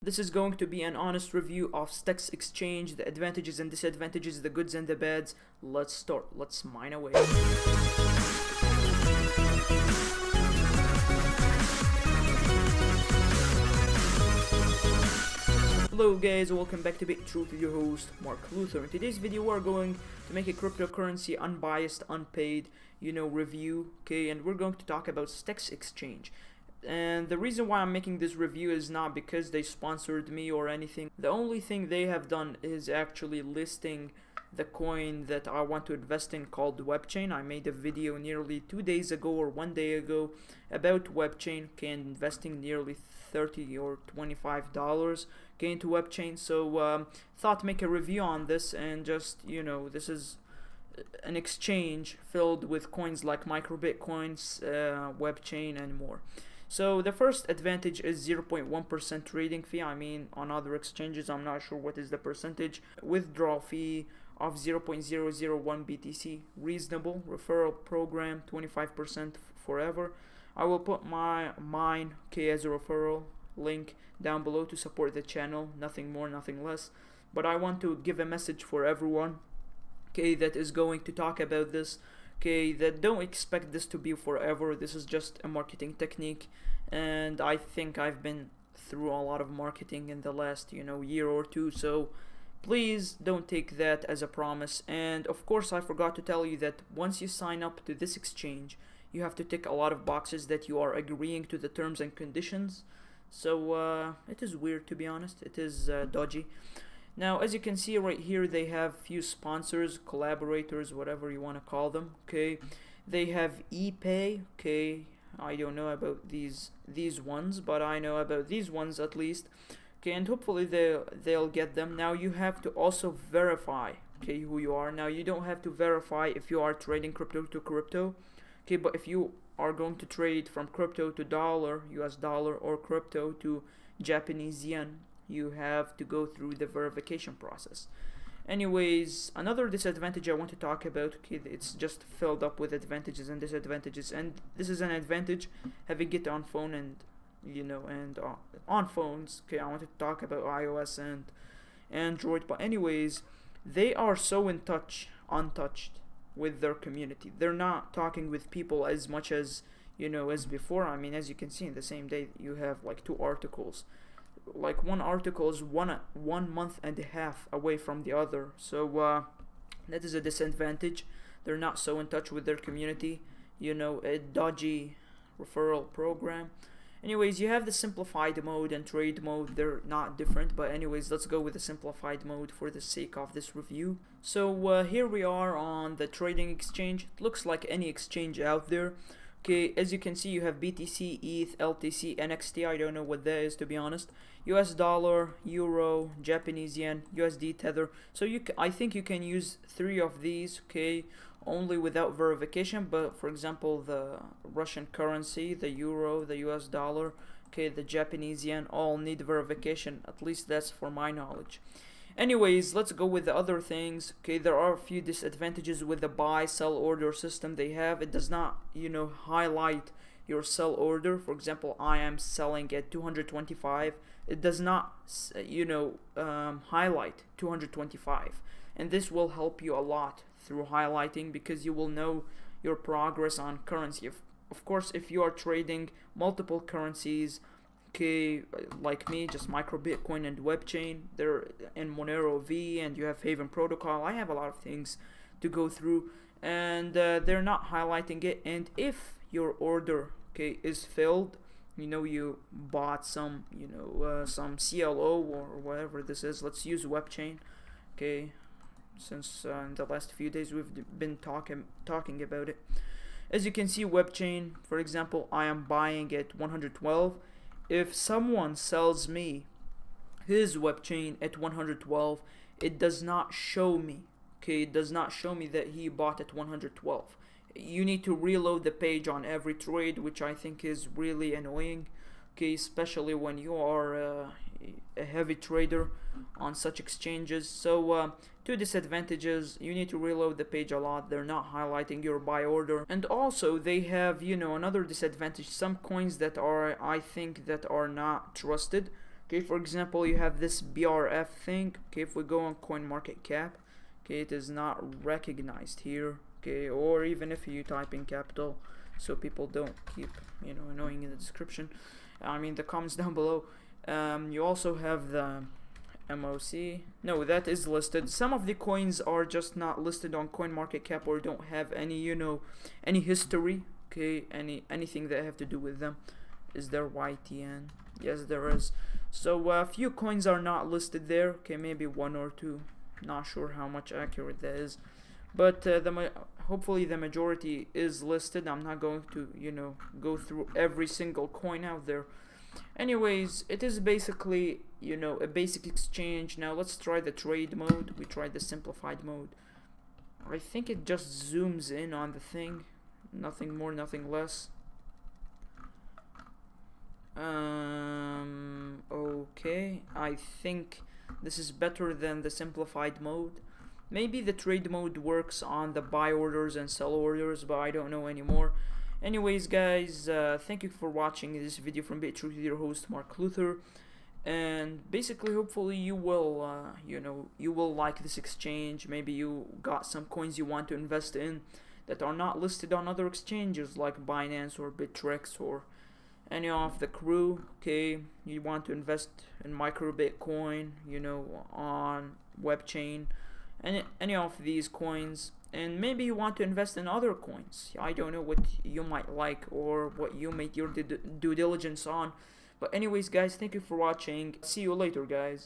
This is going to be an honest review of STEX exchange, the advantages and disadvantages, the goods and the bads. Let's start. Let's mine away. Hello guys, welcome back to BitTruth with your host Mark Luther. In today's video we're going to make a cryptocurrency unbiased, unpaid, review, okay, and we're going to talk about STEX exchange. And the reason why I'm making this review is not because they sponsored me or anything. The only thing they have done is actually listing the coin that I want to invest in called WebChain. I made a video nearly 2 days ago or 1 day ago about WebChain, okay, and investing nearly $30 or $25 into WebChain. So thought to make a review on this, and just this is an exchange filled with coins like micro bitcoins, WebChain, and more. So the first advantage is 0.1% trading fee. I mean, on other exchanges, I'm not sure what is the percentage. Withdrawal fee of 0.001 BTC, reasonable. Referral program 25% forever. I will put mine as a referral link down below to support the channel, nothing more, nothing less. But I want to give a message for everyone, that is going to talk about this, that don't expect this to be forever. This is just a marketing technique, and I think I've been through a lot of marketing in the last year or two, so please don't take that as a promise. And of course, I forgot to tell you that once you sign up to this exchange, you have to tick a lot of boxes that you are agreeing to the terms and conditions. So it is weird, to be honest. It is dodgy. Now, as you can see right here, they have few sponsors, collaborators, whatever you want to call them, They have ePay, I don't know about these ones, but I know about these ones at least, and hopefully they'll get them. Now, you have to also verify, who you are. Now, you don't have to verify if you are trading crypto to crypto, but if you are going to trade from crypto to dollar, US dollar, or crypto to Japanese yen, you have to go through the verification process. Anyways, another disadvantage I want to talk about, it's just filled up with advantages and disadvantages, and this is an advantage having it on phone and on phones. I want to talk about iOS and Android, but anyways, they are so untouched with their community. They're not talking with people as much as as before. I mean, as you can see, in the same day you have like 2 articles. Like one article is one month and a half away from the other, so that is a disadvantage. They're not so in touch with their community, a dodgy referral program. Anyways, you have the simplified mode and trade mode. They're not different, but anyways, let's go with the simplified mode for the sake of this review. So here we are on the trading exchange. It looks like any exchange out there. As you can see, you have BTC, ETH, LTC, NXT, I don't know what that is, to be honest, US dollar, euro, Japanese yen, USD Tether. So I think you can use 3 of these, only without verification. But for example, the Russian currency, the euro, the US dollar, the Japanese yen, all need verification. At least that's for my knowledge. Anyways, let's go with the other things. There are a few disadvantages with the buy sell order system they have. It does not highlight your sell order. For example, I am selling at 225. It does not highlight 225, and this will help you a lot through highlighting, because you will know your progress on currency. Of course, if you are trading multiple currencies, like me, just micro bitcoin and WebChain, they're in Monero V, and you have Haven Protocol. I have a lot of things to go through, and they're not highlighting it. And if your order is filled, you bought some some CLO or whatever this is. Let's use WebChain, since in the last few days we've been talking about it. As you can see, WebChain, for example, I am buying at 112. If someone sells me his WebChain at 112, it does not show me. It does not show me that he bought at 112. You need to reload the page on every trade, which I think is really annoying. Especially when you are a heavy trader on such exchanges. So 2 disadvantages: you need to reload the page a lot. They're not highlighting your buy order, and also they have another disadvantage. Some coins that are, I think, that are not trusted. Okay, for example, you have this BRF thing. Okay, if we go on CoinMarketCap, okay, it is not recognized here. Okay, or even if you type in capital, so people don't keep, you know, annoying in the description. I mean the comments down below. You also have the MOC. No, that is listed. Some of the coins are just not listed on CoinMarketCap or don't have any, you know, any history. Okay, anything that have to do with them. Is there YTN? Yes, there is. So a few coins are not listed there. Okay, maybe one or two. Not sure how much accurate that is, but hopefully the majority is listed. I'm not going to, you know, go through every single coin out there. Anyways, it is basically, you know, a basic exchange. Now let's try the trade mode. We tried the simplified mode. I think it just zooms in on the thing, nothing more, nothing less. Okay, I think this is better than the simplified mode. Maybe the trade mode works on the buy orders and sell orders, but I don't know anymore. Anyways, guys, thank you for watching this video from BitTruth with your host Mark Luther. And basically, hopefully you will, you know, you will like this exchange. Maybe you got some coins you want to invest in that are not listed on other exchanges like Binance or Bittrex or any of the crew. Okay, you want to invest in micro Bitcoin, you know, on webchain, and any of these coins, and maybe you want to invest in other coins. I don't know what you might like or what you make your due diligence on. But anyways, guys, thank you for watching. See you later, guys.